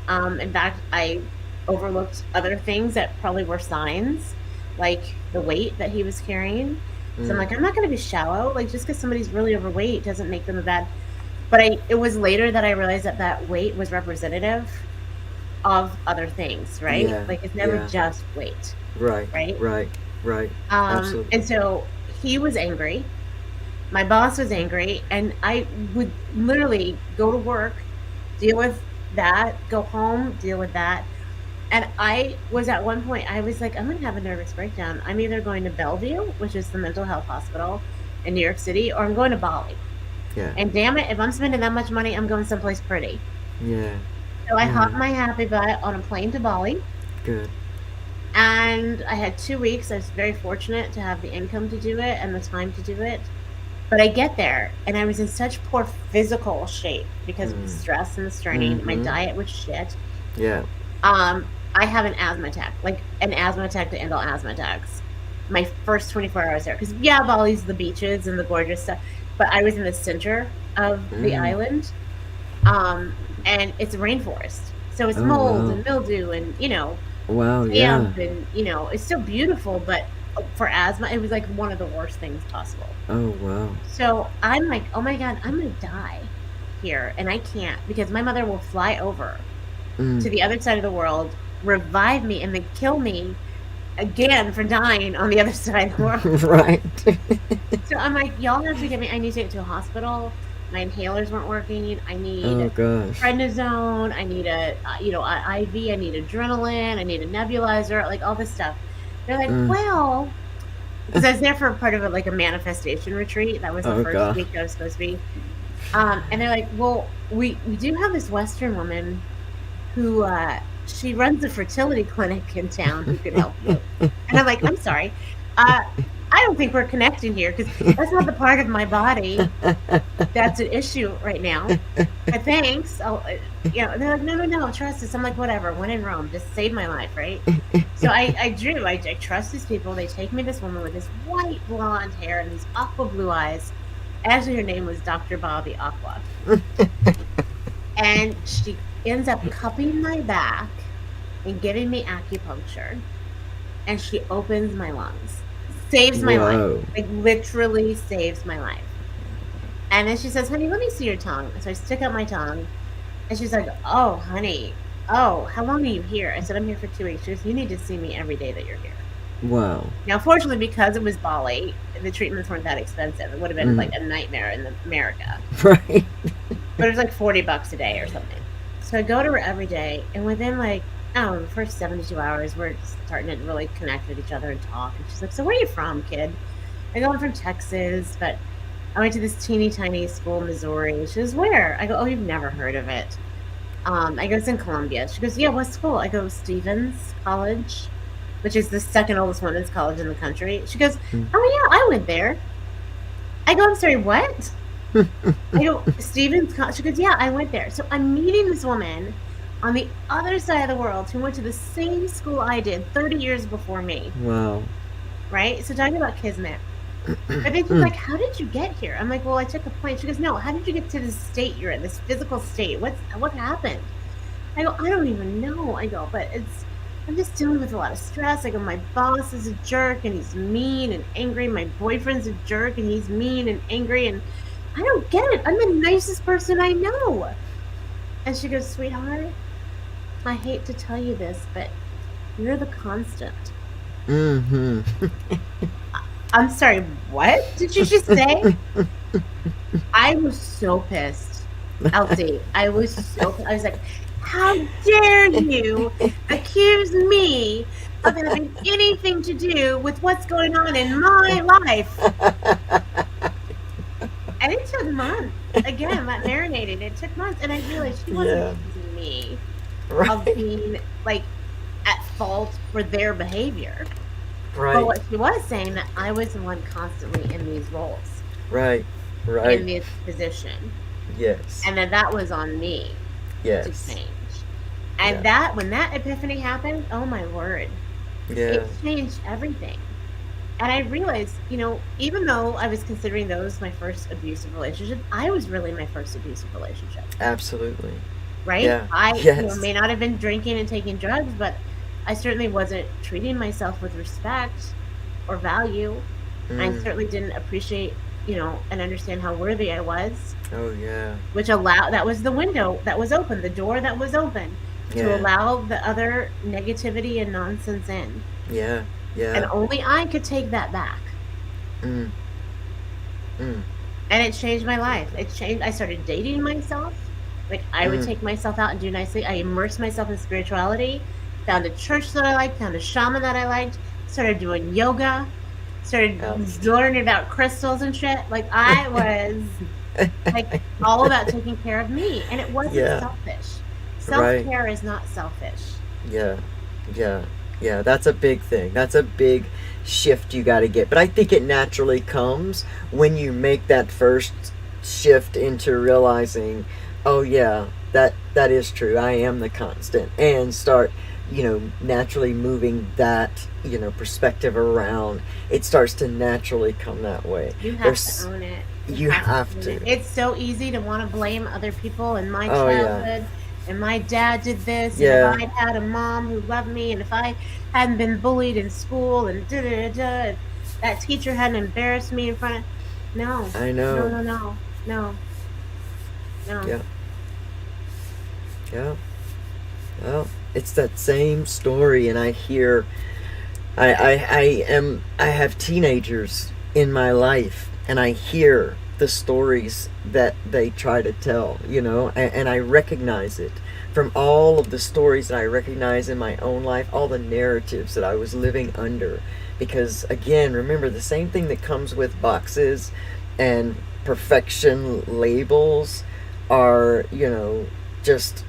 In fact, I overlooked other things that probably were signs, like the weight that he was carrying. So I'm Mm, like, I'm not going to be shallow. Like, just because somebody's really overweight doesn't make them a bad. But it was later that I realized that weight was representative of other things, right? yeah, Like, it's never yeah. just weight, Right, right? right, right. And Absolutely. so he was angry. My boss was angry, and I would literally go to work, deal with that, go home, deal with that. And I was at one point, I was like, I'm going to have a nervous breakdown. I'm either going to Bellevue, which is the mental health hospital in New York City, or I'm going to Bali. Yeah, And damn it, if I'm spending that much money, I'm going someplace pretty. yeah, So I yeah. hopped my happy butt on a plane to Bali. Good. And I had 2 weeks. I was very fortunate to have the income to do it and the time to do it. But I get there, and I was in such poor physical shape because of the Mm, stress and the strain. My mm-hmm. diet was shit. Yeah. I have an asthma attack, like an asthma attack to end all asthma attacks. My first 24 hours there, because yeah, Bali's the beaches and the gorgeous stuff, but I was in the center of the Mm. island, and it's a rainforest, so it's Oh mold wow. and mildew and Wow. Yeah. damp, and it's still beautiful, but for asthma, it was like one of the worst things possible. Oh wow. So I'm like, oh my God, I'm gonna die here, and I can't because my mother will fly over Mm. to the other side of the world, revive me, and then kill me again for dying on the other side of the world. Right. So I'm like, y'all have to get me. I need to get to a hospital. My inhalers weren't working. I Oh need gosh. prednisone. I need a IV. I need adrenaline. I need a nebulizer. Like all this stuff. They're like, Mm. well, because I was there for part of a manifestation retreat. That was the Oh first gosh. week I was supposed to be. And they're like, well, we do have this Western woman who she runs a fertility clinic in town who could help you. And I'm like, I'm sorry. I don't think we're connecting here because that's not the part of my body that's an issue right now. But thanks. They're like, no, trust us. I'm like, whatever. When in Rome, just save my life, right? So I trust these people. They take me this woman with this white blonde hair and these aqua blue eyes. Actually, her name was Dr. Bobby Aqua. And she ends up cupping my back and giving me acupuncture. And she opens my lungs. Saves my life. Like, literally saves my life. And then she says, honey, let me see your tongue. So I stick out my tongue. And she's like, oh, honey. Oh, how long are you here? I said, I'm here for 2 weeks. She goes, you need to see me every day that you're here. Wow. Now, fortunately, because it was Bali, the treatments weren't that expensive. It would have been like a nightmare in America. Right. But it was like $40 a day or something. So I go to her every day. And within the first 72 hours, we're starting to really connect with each other and talk. And she's like, so where are you from, kid? I go, I'm from Texas, but I went to this teeny tiny school in Missouri. She goes, where? I go, oh, you've never heard of it. I go, it's in Columbia. She goes, yeah, what school? I go, Stevens College, which is the second oldest women's college in the country. She goes, oh, yeah, I went there. I go, I'm sorry, what? I go, Stevens College. She goes, yeah, I went there. So I'm meeting this woman on the other side of the world who went to the same school I did 30 years before me. Wow. Right? So talking about kismet. But then she's like, how did you get here? I'm like, well, I took a plane. She goes, no, how did you get to this state you're in, this physical state? What happened? I go, I don't even know. I go, but I'm just dealing with a lot of stress. I go, my boss is a jerk and he's mean and angry. My boyfriend's a jerk and he's mean and angry. And I don't get it. I'm the nicest person I know. And she goes, sweetheart, I hate to tell you this, but you're the constant. Mm-hmm. I'm sorry, what did you just say? I was so pissed, Elsie. I was like, how dare you accuse me of having anything to do with what's going on in my life? And it took months. Again, that marinated. It took months. And I realized she wasn't accusing me of being, at fault for their behavior. Right. But what she was saying, that I was the one constantly in these roles. Right. In this position. Yes. And that was on me. Yes. To change. And when that epiphany happened, oh my word. Yeah. It changed everything. And I realized, even though I was considering those my first abusive relationship, I was really my first abusive relationship. Absolutely. Right? Yeah. I may not have been drinking and taking drugs, but I certainly wasn't treating myself with respect or value. I certainly didn't appreciate, and understand how worthy I was. Oh, yeah. Which that was the window that was open, the door that was open to allow the other negativity and nonsense in. Yeah, yeah. And only I could take that back. And it changed my life. I started dating myself. I would take myself out and do nicely. I immersed myself in spirituality. Found a church that I liked, found a shaman that I liked, started doing yoga, started learning about crystals and shit. I was all about taking care of me. And it wasn't selfish. Self-care is not selfish. Yeah. That's a big thing. That's a big shift you got to get. But I think it naturally comes when you make that first shift into realizing, oh yeah, that is true. I am the constant. And start naturally moving that, perspective around. It starts to naturally come that way. You have to own it. You have to. It's so easy to want to blame other people in my childhood. And my dad did this. Yeah. And if I had a mom who loved me, and if I hadn't been bullied in school, and that teacher hadn't embarrassed me in front of... No. I know. No. Yeah. Well, it's that same story, and I hear, I have teenagers in my life, and I hear the stories that they try to tell, and I recognize it from all of the stories that I recognize in my own life, all the narratives that I was living under. Because again, remember, the same thing that comes with boxes and perfection labels are, just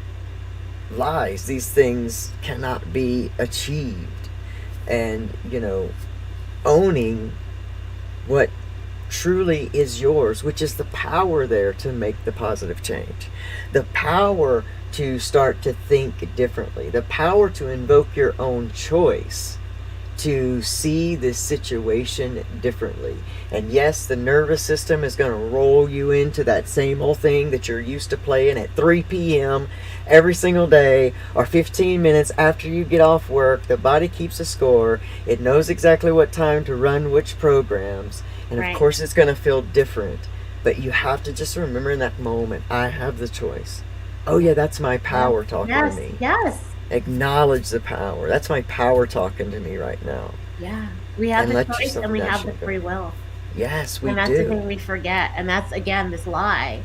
lies. These things cannot be achieved. And, owning what truly is yours, which is the power there to make the positive change, the power to start to think differently, the power to invoke your own choice to see this situation differently. And yes, the nervous system is going to roll you into that same old thing that you're used to playing at 3 p.m. every single day, or 15 minutes after you get off work. The body keeps a score. It knows exactly what time to run which programs. And of course it's going to feel different. But you have to just remember in that moment, I have the choice. Oh yeah, that's my power talking to me. Yes. Acknowledge the power. That's my power talking to me right now. Yeah. We have the choice and we have the free will. Yes, we do. And that's the thing we forget. And that's, again, this lie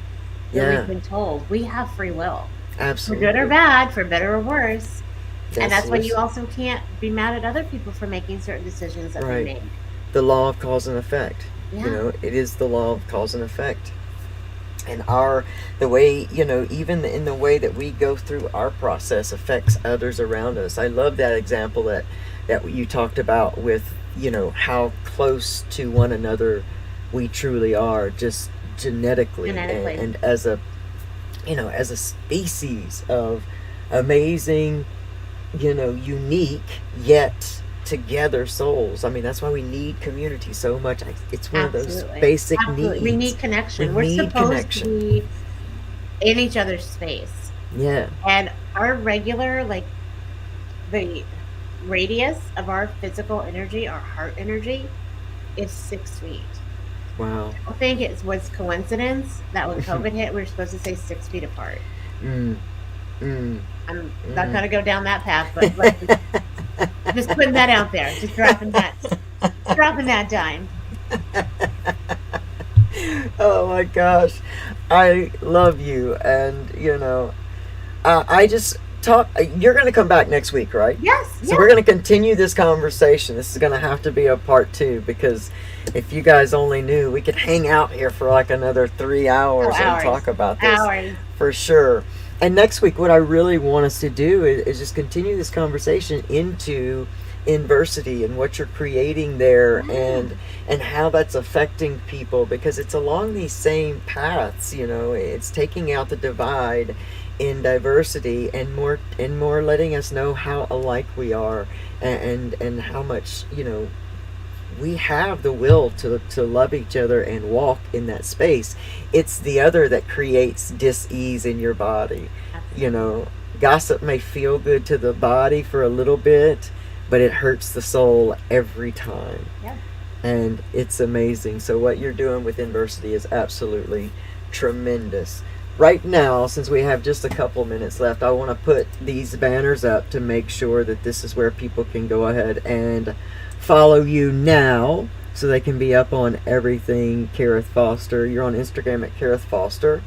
that we've been told. We have free will. Absolutely. For good or bad, for better or worse. And that's why you also can't be mad at other people for making certain decisions that they made. The law of cause and effect. Yeah. It is the law of cause and effect. And the way, even in the way that we go through our process affects others around us. I love that example that you talked about with, how close to one another we truly are, just genetically. And as a, as a species of amazing, unique yet together souls. I mean, that's why we need community so much. It's one of those basic needs. We need connection. We're supposed to be in each other's space. Yeah. And our regular, the radius of our physical energy, our heart energy, is 6 feet. Wow. I think it was coincidence that when COVID hit, we were supposed to stay 6 feet apart. I'm not going to go down that path, but just putting that out there, just dropping that dime. Oh my gosh, I love you, and I just talk. You're going to come back next week, right? Yes. So we're going to continue this conversation. This is going to have to be a part 2, because if you guys only knew, we could hang out here for like another 3 hours and talk about this for sure. And next week, what I really want us to do is just continue this conversation into Inversity and what you're creating there, and how that's affecting people, because it's along these same paths. It's taking out the divide in diversity, and more letting us know how alike we are, and how much we have the will to love each other and walk in that space. It's the other that creates dis-ease in your body. Gossip may feel good to the body for a little bit, but it hurts the soul every time. Yeah. And it's amazing. So what you're doing with Inversity is absolutely tremendous. Right now, since we have just a couple minutes left, I want to put these banners up to make sure that this is where people can go ahead and follow you now, so they can be up on everything Karith Foster. You're on Instagram at Karith Foster.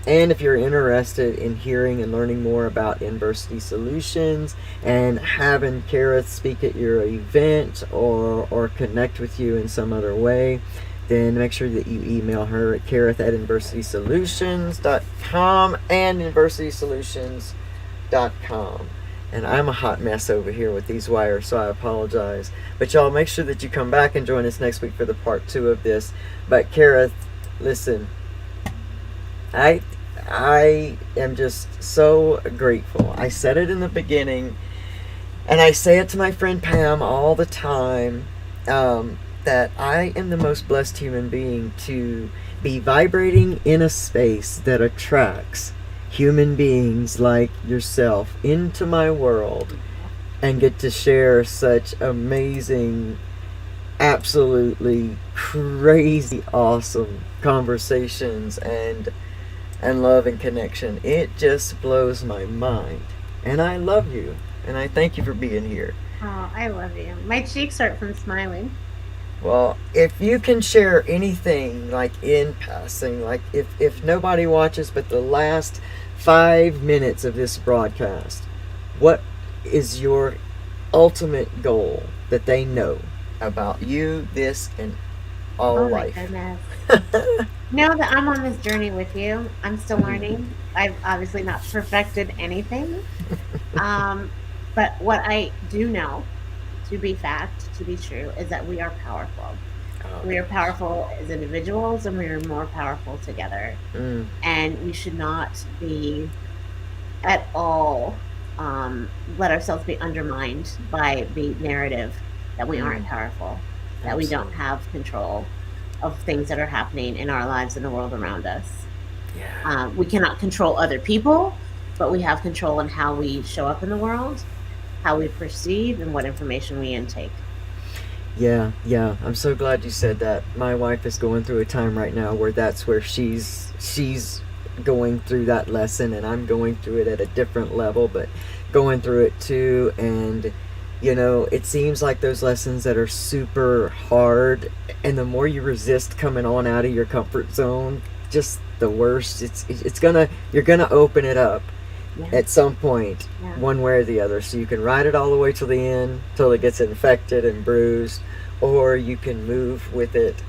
And if you're interested in hearing and learning more about Inversity Solutions and having Karith speak at your event or connect with you in some other way, then make sure that you email her at karith@inversitysolutions.com and inversitysolutions.com. And I'm a hot mess over here with these wires, so I apologize. But y'all, make sure that you come back and join us next week for the part 2 of this. But Karith, listen, I am just so grateful. I said it in the beginning, and I say it to my friend Pam all the time, that I am the most blessed human being to be vibrating in a space that attracts human beings like yourself into my world, and get to share such amazing, absolutely crazy awesome conversations and love and connection. It just blows my mind. And I love you, and I thank you for being here. Oh, I love you. My cheeks hurt from smiling. Well, if you can share anything, like in passing, like if nobody watches but the last 5 minutes of this broadcast, what is your ultimate goal that they know about you, this, and all Oh my life. goodness. Know that I'm on this journey with you. I'm still learning. I've obviously not perfected anything. Um, but what I do know to be fact, to be true, is that we are powerful. Oh We are gosh. powerful as individuals and we are more powerful together. Mm, And we should not be at all let ourselves be undermined by the narrative that we aren't mm, powerful, that we don't absolutely. have control of things that are happening in our lives and the world around us. Yeah. We cannot control other people, but we have control in how we show up in the world, how we perceive, and what information we intake. Yeah, yeah. I'm so glad you said that. My wife is going through a time right now where that's where she's going through that lesson, and I'm going through it at a different level, but going through it too. And it seems like those lessons that are super hard, and the more you resist coming on out of your comfort zone, just the worse. It's gonna you're gonna open it up Yeah, at some point, yeah, one way or the other. So you can ride it all the way to the end till it gets infected and bruised, or you can move with it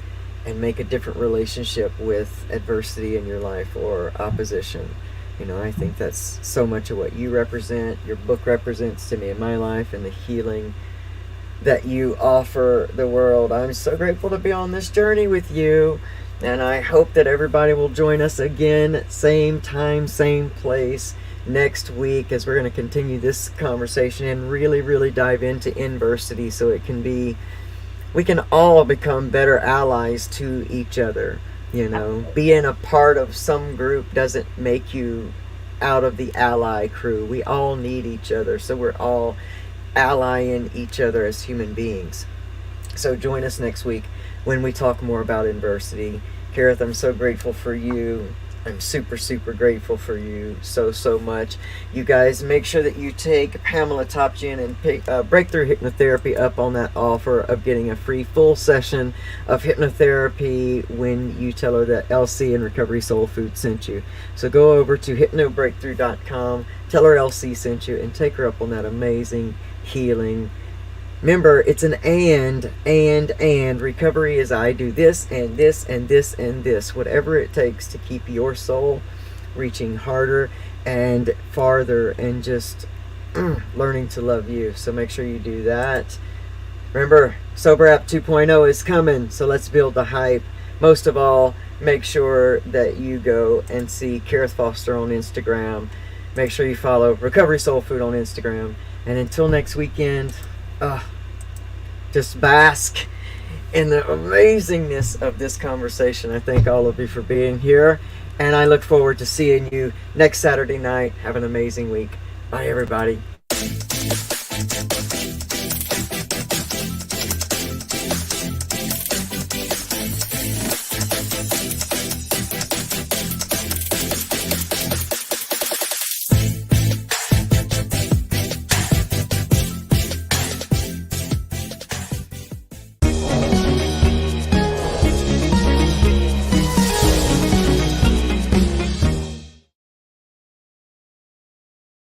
and make a different relationship with adversity in your life or opposition. I think that's so much of what you represent, your book represents to me in my life, and the healing that you offer the world. I'm so grateful to be on this journey with you, and I hope that everybody will join us again, same time, same place, next week, as we're going to continue this conversation and really, really dive into Inversity so we can all become better allies to each other. absolutely. Being a part of some group doesn't make you out of the ally crew. We all need each other, so we're all allying each other as human beings. So join us next week when we talk more about adversity. Karith, I'm so grateful for you. I'm super, super grateful for you so, so much. You guys, make sure that you take Pamela Topjian and Breakthrough Hypnotherapy up on that offer of getting a free full session of hypnotherapy when you tell her that LC and Recovery Soul Food sent you. So go over to hypnobreakthrough.com, tell her LC sent you, and take her up on that amazing healing. Remember, it's an and. Recovery is I do this and this and this and this. Whatever it takes to keep your soul reaching harder and farther and just learning to love you. So make sure you do that. Remember, Sober App 2.0 is coming, so let's build the hype. Most of all, make sure that you go and see Karith Foster on Instagram. Make sure you follow Recovery Soul Food on Instagram. And until next weekend, just bask in the amazingness of this conversation. I thank all of you for being here, and I look forward to seeing you next Saturday night. Have an amazing week. Bye, everybody.